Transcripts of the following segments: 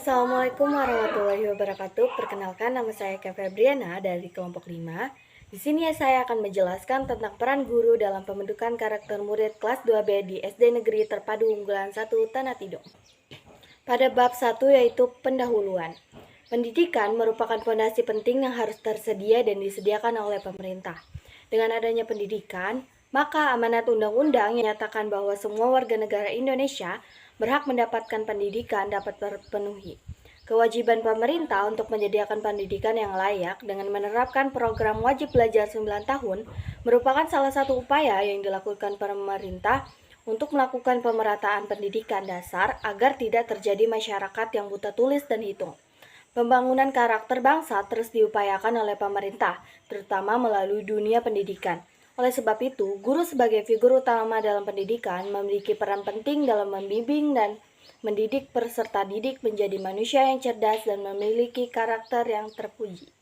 Assalamualaikum warahmatullahi wabarakatuh. Perkenalkan, nama saya Kak Febriana dari kelompok 5. Di sini saya akan menjelaskan tentang peran guru dalam pembentukan karakter murid kelas 2B di SD Negeri Terpadu Unggulan 1 Tanah Tidung. Pada bab 1 yaitu pendahuluan. Pendidikan merupakan fondasi penting yang harus tersedia dan disediakan oleh pemerintah. Dengan adanya pendidikan, maka amanat undang-undang yang menyatakan bahwa semua warga negara Indonesia berhak mendapatkan pendidikan dapat terpenuhi. Kewajiban pemerintah untuk menyediakan pendidikan yang layak dengan menerapkan program wajib belajar 9 tahun merupakan salah satu upaya yang dilakukan pemerintah untuk melakukan pemerataan pendidikan dasar agar tidak terjadi masyarakat yang buta tulis dan hitung. Pembangunan karakter bangsa terus diupayakan oleh pemerintah, terutama melalui dunia pendidikan. Oleh sebab itu, guru sebagai figur utama dalam pendidikan memiliki peran penting dalam membimbing dan mendidik peserta didik menjadi manusia yang cerdas dan memiliki karakter yang terpuji.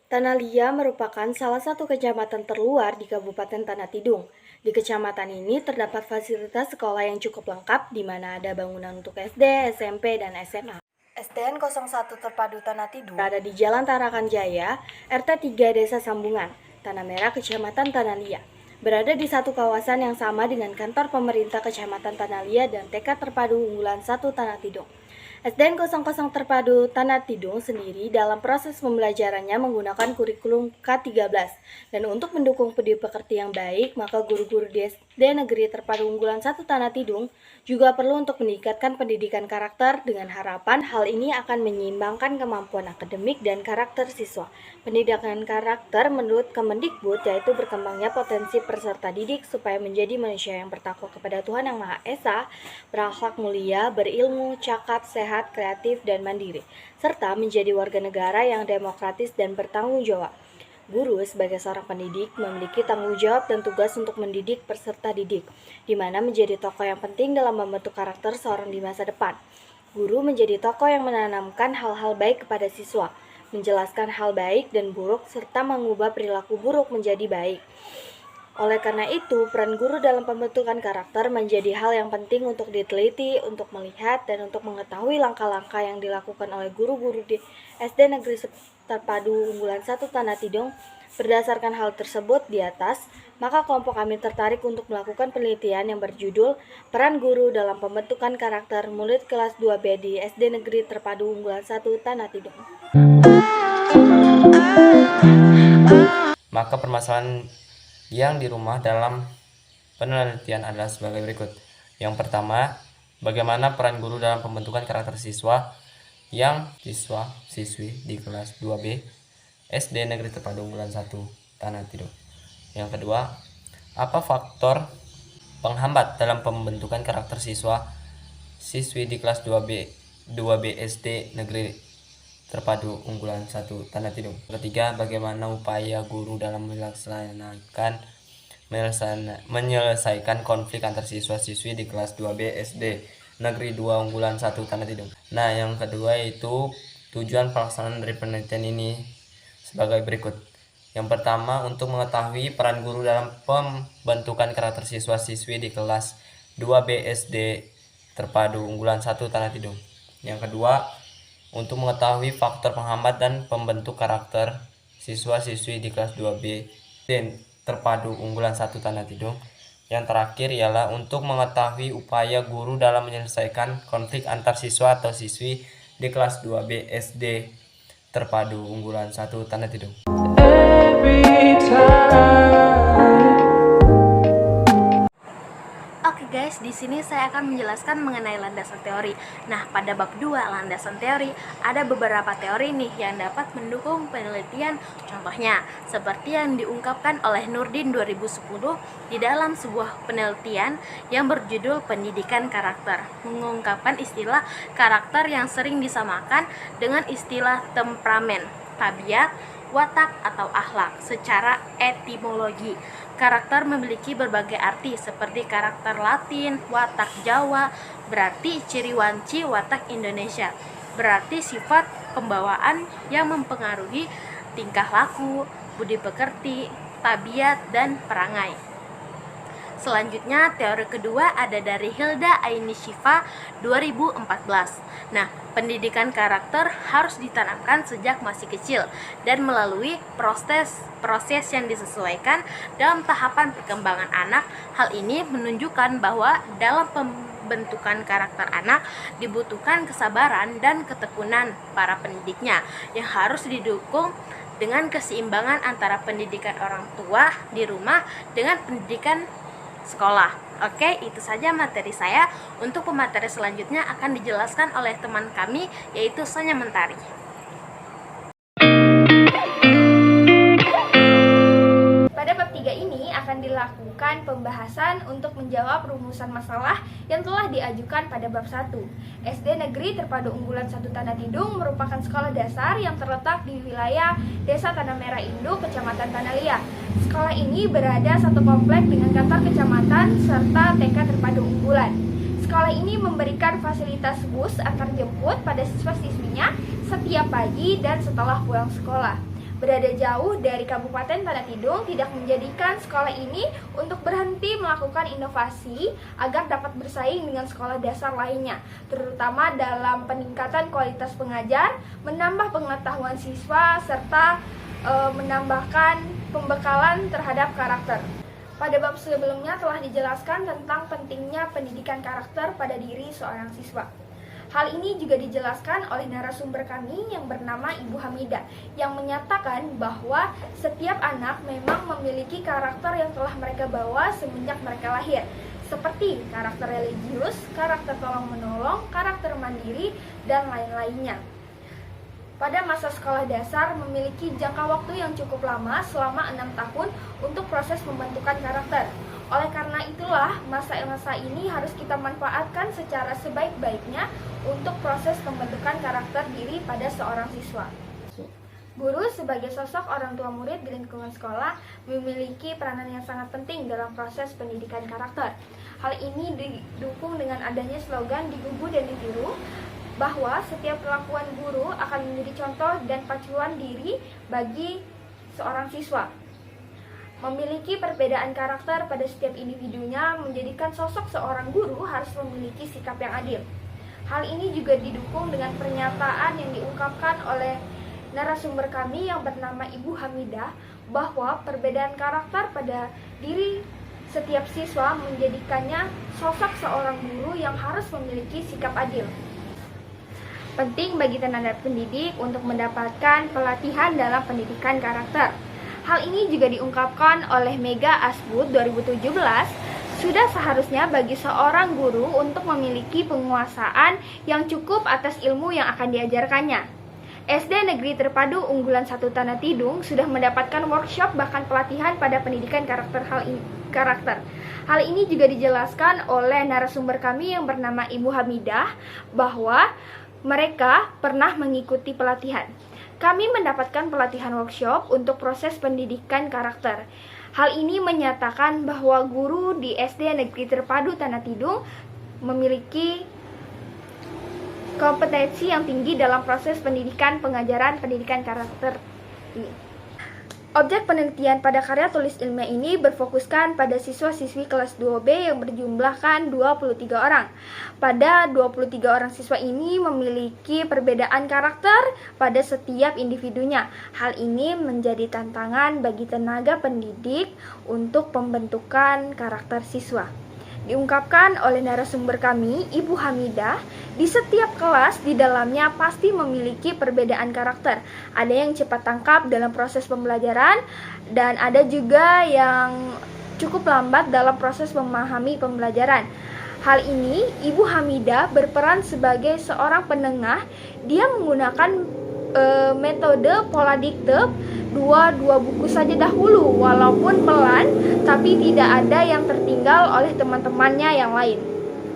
Tanah Lia merupakan salah satu kecamatan terluar di Kabupaten Tanah Tidung. Di kecamatan ini terdapat fasilitas sekolah yang cukup lengkap, di mana ada bangunan untuk SD, SMP, dan SMA. SDN 01 Terpadu Tanah Tidung berada di Jalan Tarakan Jaya, RT 3 Desa Sambungan, Tanah Merah, Kecamatan Tanah Lia. Berada di satu kawasan yang sama dengan kantor pemerintah Kecamatan Tanah Lia dan TK Terpadu Unggulan 1 Tanah Tidung. SDN 00 Terpadu Tanah Tidung sendiri dalam proses pembelajarannya menggunakan kurikulum K13. Dan untuk mendukung pekerti yang baik, maka guru-guru di SD Negeri Terpadu Unggulan 1 Tanah Tidung juga perlu untuk meningkatkan pendidikan karakter dengan harapan hal ini akan menyeimbangkan kemampuan akademik dan karakter siswa. Pendidikan karakter menurut Kemendikbud yaitu berkembangnya potensi peserta didik supaya menjadi manusia yang bertakwa kepada Tuhan Yang Maha Esa, berakhlak mulia, berilmu, cakap, sehat, kreatif, dan mandiri, serta menjadi warga negara yang demokratis dan bertanggung jawab. Guru sebagai seorang pendidik memiliki tanggung jawab dan tugas untuk mendidik peserta didik, di mana menjadi tokoh yang penting dalam membentuk karakter seorang di masa depan. Guru menjadi tokoh yang menanamkan hal-hal baik kepada siswa, menjelaskan hal baik dan buruk, serta mengubah perilaku buruk menjadi baik. Oleh karena itu, peran guru dalam pembentukan karakter menjadi hal yang penting untuk diteliti, untuk melihat, dan untuk mengetahui langkah-langkah yang dilakukan oleh guru-guru di SD Negeri Terpadu Unggulan 1 Tanah Tidung. Berdasarkan hal tersebut di atas, maka kelompok kami tertarik untuk melakukan penelitian yang berjudul Peran Guru dalam Pembentukan Karakter Murid Kelas 2B di SD Negeri Terpadu Unggulan 1 Tanah Tidung. Maka permasalahan yang di rumah dalam penelitian adalah sebagai berikut. Yang pertama, bagaimana peran guru dalam pembentukan karakter siswa yang siswi di kelas 2B SD Negeri Terpadu Unggulan 1 Tanah Tidung. Yang kedua, apa faktor penghambat dalam pembentukan karakter siswi di kelas 2B SD Negeri Terpadu Unggulan 1 Tanah Tidung. Ketiga, bagaimana upaya guru dalam menyelesaikan konflik antar siswa-siswi di kelas 2B SD Negeri 2 Unggulan 1 Tanah Tidung. Nah, yang kedua itu tujuan pelaksanaan dari penelitian ini sebagai berikut. Yang pertama, untuk mengetahui peran guru dalam pembentukan karakter siswa-siswi di kelas 2B SD Terpadu Unggulan 1 Tanah Tidung. Yang kedua, untuk mengetahui faktor penghambat dan pembentuk karakter siswa-siswi di kelas 2B dan Terpadu Unggulan 1 Tanah Tidung. Yang terakhir ialah untuk mengetahui upaya guru dalam menyelesaikan konflik antar siswa atau siswi di kelas 2B SD Terpadu Unggulan 1 Tanah Tidung. Guys, di sini saya akan menjelaskan mengenai landasan teori. Nah, pada bab 2 landasan teori ada beberapa teori nih yang dapat mendukung penelitian. Contohnya, seperti yang diungkapkan oleh Nurdin 2010 di dalam sebuah penelitian yang berjudul Pendidikan Karakter, mengungkapkan istilah karakter yang sering disamakan dengan istilah temperamen, tabiat, watak atau akhlak secara etimologi. Karakter memiliki berbagai arti seperti karakter Latin, watak Jawa, berarti ciri wanci watak Indonesia, berarti sifat pembawaan yang mempengaruhi tingkah laku, budi pekerti, tabiat, dan perangai. Selanjutnya, teori kedua ada dari Hilda Aini Shiva 2014. Nah, pendidikan karakter harus ditanamkan sejak masih kecil dan melalui proses yang disesuaikan dalam tahapan perkembangan anak. Hal ini menunjukkan bahwa dalam pembentukan karakter anak dibutuhkan kesabaran dan ketekunan para pendidiknya yang harus didukung dengan keseimbangan antara pendidikan orang tua di rumah dengan pendidikan sekolah. Oke, itu saja materi saya. Untuk pemateri selanjutnya akan dijelaskan oleh teman kami, yaitu Sonya Mentari. Pada bab 3 ini akan dilakukan pembahasan untuk menjawab rumusan masalah yang telah diajukan pada bab 1. SD Negeri Terpadu Unggulan 1 Tanah Tidung merupakan sekolah dasar yang terletak di wilayah Desa Tanah Merah Induk, Kecamatan Tanah Liat. Sekolah ini berada satu komplek dengan kantor kecamatan serta TK Terpadu Unggulan. Sekolah ini memberikan fasilitas bus antar jemput pada siswa-siswinya setiap pagi dan setelah pulang sekolah. Berada jauh dari Kabupaten Tanah Tidung tidak menjadikan sekolah ini untuk berhenti melakukan inovasi agar dapat bersaing dengan sekolah dasar lainnya, terutama dalam peningkatan kualitas pengajar, menambah pengetahuan siswa, serta menambahkan pembekalan terhadap karakter. Pada bab sebelumnya telah dijelaskan tentang pentingnya pendidikan karakter pada diri seorang siswa. Hal ini juga dijelaskan oleh narasumber kami yang bernama Ibu Hamidah, yang menyatakan bahwa setiap anak memang memiliki karakter yang telah mereka bawa semenjak mereka lahir, seperti karakter religius, karakter tolong-menolong, karakter mandiri, dan lain-lainnya. Pada masa sekolah dasar memiliki jangka waktu yang cukup lama selama 6 tahun untuk proses pembentukan karakter. Oleh karena itulah, masa-masa ini harus kita manfaatkan secara sebaik-baiknya untuk proses pembentukan karakter diri pada seorang siswa. Guru sebagai sosok orang tua murid di lingkungan sekolah memiliki peranan yang sangat penting dalam proses pendidikan karakter. Hal ini didukung dengan adanya slogan "Digugu dan ditiru", bahwa setiap kelakuan guru akan menjadi contoh dan pacuan diri bagi seorang siswa. Memiliki perbedaan karakter pada setiap individunya menjadikan sosok seorang guru harus memiliki sikap yang adil. Hal ini juga didukung dengan pernyataan yang diungkapkan oleh narasumber kami yang bernama Ibu Hamidah, bahwa perbedaan karakter pada diri setiap siswa menjadikannya sosok seorang guru yang harus memiliki sikap adil. Penting bagi tenaga pendidik untuk mendapatkan pelatihan dalam pendidikan karakter. Hal ini juga diungkapkan oleh Mega Asbud 2017, sudah seharusnya bagi seorang guru untuk memiliki penguasaan yang cukup atas ilmu yang akan diajarkannya. SD Negeri Terpadu Unggulan 1 Tanah Tidung sudah mendapatkan workshop bahkan pelatihan pada pendidikan karakter. Hal ini juga dijelaskan oleh narasumber kami yang bernama Ibu Hamidah, bahwa mereka pernah mengikuti pelatihan. Kami mendapatkan pelatihan workshop untuk proses pendidikan karakter. Hal ini menyatakan bahwa guru di SD Negeri Terpadu Tanah Tidung memiliki kompetensi yang tinggi dalam proses pendidikan pendidikan karakter ini. Objek penelitian pada karya tulis ilmiah ini berfokuskan pada siswa-siswi kelas 2B yang berjumlahkan 23 orang. Pada 23 orang siswa ini memiliki perbedaan karakter pada setiap individunya. Hal ini menjadi tantangan bagi tenaga pendidik untuk pembentukan karakter siswa. Diungkapkan oleh narasumber kami, Ibu Hamidah, di setiap kelas di dalamnya pasti memiliki perbedaan karakter. Ada yang cepat tangkap dalam proses pembelajaran, dan ada juga yang cukup lambat dalam proses memahami pembelajaran. Hal ini, Ibu Hamidah berperan sebagai seorang penengah. Dia menggunakan metode pola dikte dua buku saja dahulu, walaupun pelan, tapi tidak ada yang tertinggal oleh teman-temannya yang lain.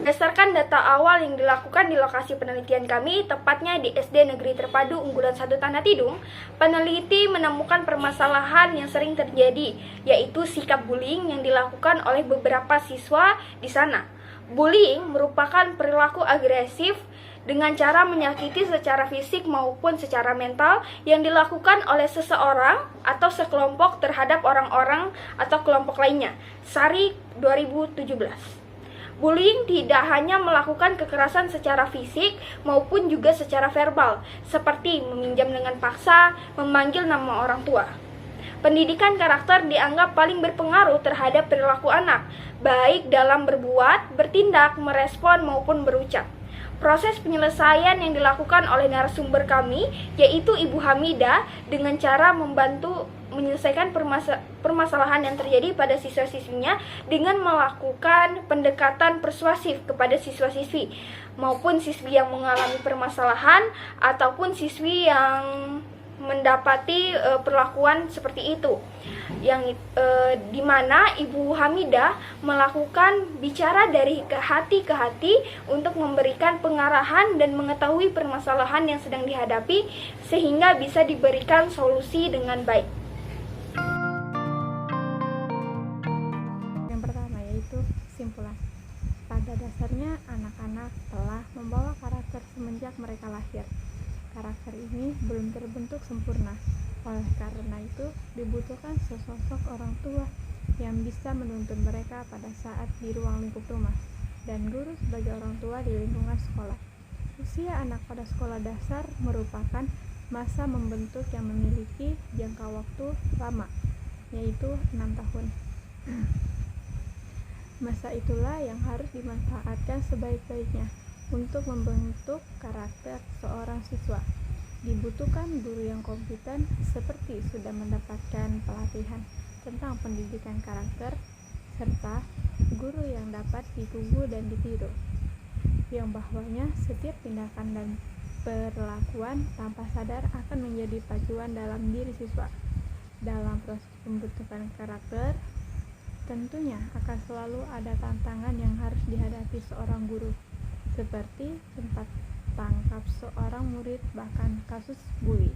Berdasarkan data awal yang dilakukan di lokasi penelitian kami, tepatnya di SD Negeri Terpadu Unggulan 1 Tanah Tidung, peneliti menemukan permasalahan yang sering terjadi, yaitu sikap bullying yang dilakukan oleh beberapa siswa di sana. Bullying merupakan perilaku agresif dengan cara menyakiti secara fisik maupun secara mental yang dilakukan oleh seseorang atau sekelompok terhadap orang-orang atau kelompok lainnya. Sari 2017. Bullying tidak hanya melakukan kekerasan secara fisik maupun juga secara verbal, seperti meminjam dengan paksa, memanggil nama orang tua. Pendidikan karakter dianggap paling berpengaruh terhadap perilaku anak, baik dalam berbuat, bertindak, merespon maupun berucap. Proses penyelesaian yang dilakukan oleh narasumber kami, yaitu Ibu Hamidah, dengan cara membantu menyelesaikan permasalahan yang terjadi pada siswa-siswinya dengan melakukan pendekatan persuasif kepada siswa-siswi maupun siswi yang mengalami permasalahan ataupun siswi yang mendapati perlakuan seperti itu, yang dimana Ibu Hamidah melakukan bicara dari hati ke hati untuk memberikan pengarahan dan mengetahui permasalahan yang sedang dihadapi sehingga bisa diberikan solusi dengan baik. Yang pertama yaitu kesimpulan. Pada dasarnya anak-anak telah membawa karakter semenjak mereka lahir. Karakter ini belum terbentuk sempurna. Oleh karena itu, dibutuhkan sesosok orang tua yang bisa menuntun mereka pada saat di ruang lingkup rumah, dan guru sebagai orang tua di lingkungan sekolah. Usia anak pada sekolah dasar merupakan masa membentuk yang memiliki jangka waktu lama, yaitu 6 tahun. Masa itulah yang harus dimanfaatkan sebaik-baiknya untuk membentuk karakter seorang siswa. Dibutuhkan guru yang kompeten seperti sudah mendapatkan pelatihan tentang pendidikan karakter, serta guru yang dapat ditunggu dan ditiru, yang bahwanya setiap tindakan dan perlakuan tanpa sadar akan menjadi pacuan dalam diri siswa. Dalam proses pembentukan karakter, tentunya akan selalu ada tantangan yang harus dihadapi seorang guru, seperti tempat tangkap seorang murid, bahkan kasus bully.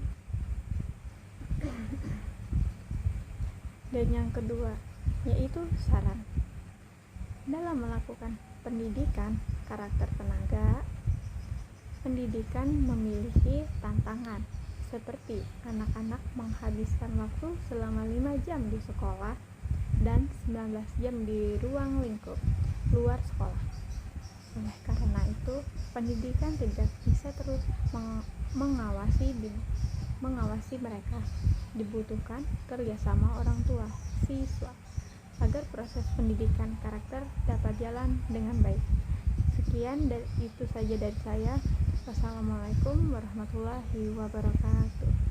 Dan yang kedua, yaitu saran. Dalam melakukan pendidikan karakter tenaga, pendidikan memiliki tantangan, seperti anak-anak menghabiskan waktu selama 5 jam di sekolah dan 19 jam di ruang lingkup luar sekolah. Oleh karena itu, pendidikan tidak bisa terus mengawasi mereka. Dibutuhkan kerjasama orang tua, siswa, agar proses pendidikan karakter dapat jalan dengan baik. Sekian dan itu saja dari saya. Wassalamualaikum warahmatullahi wabarakatuh.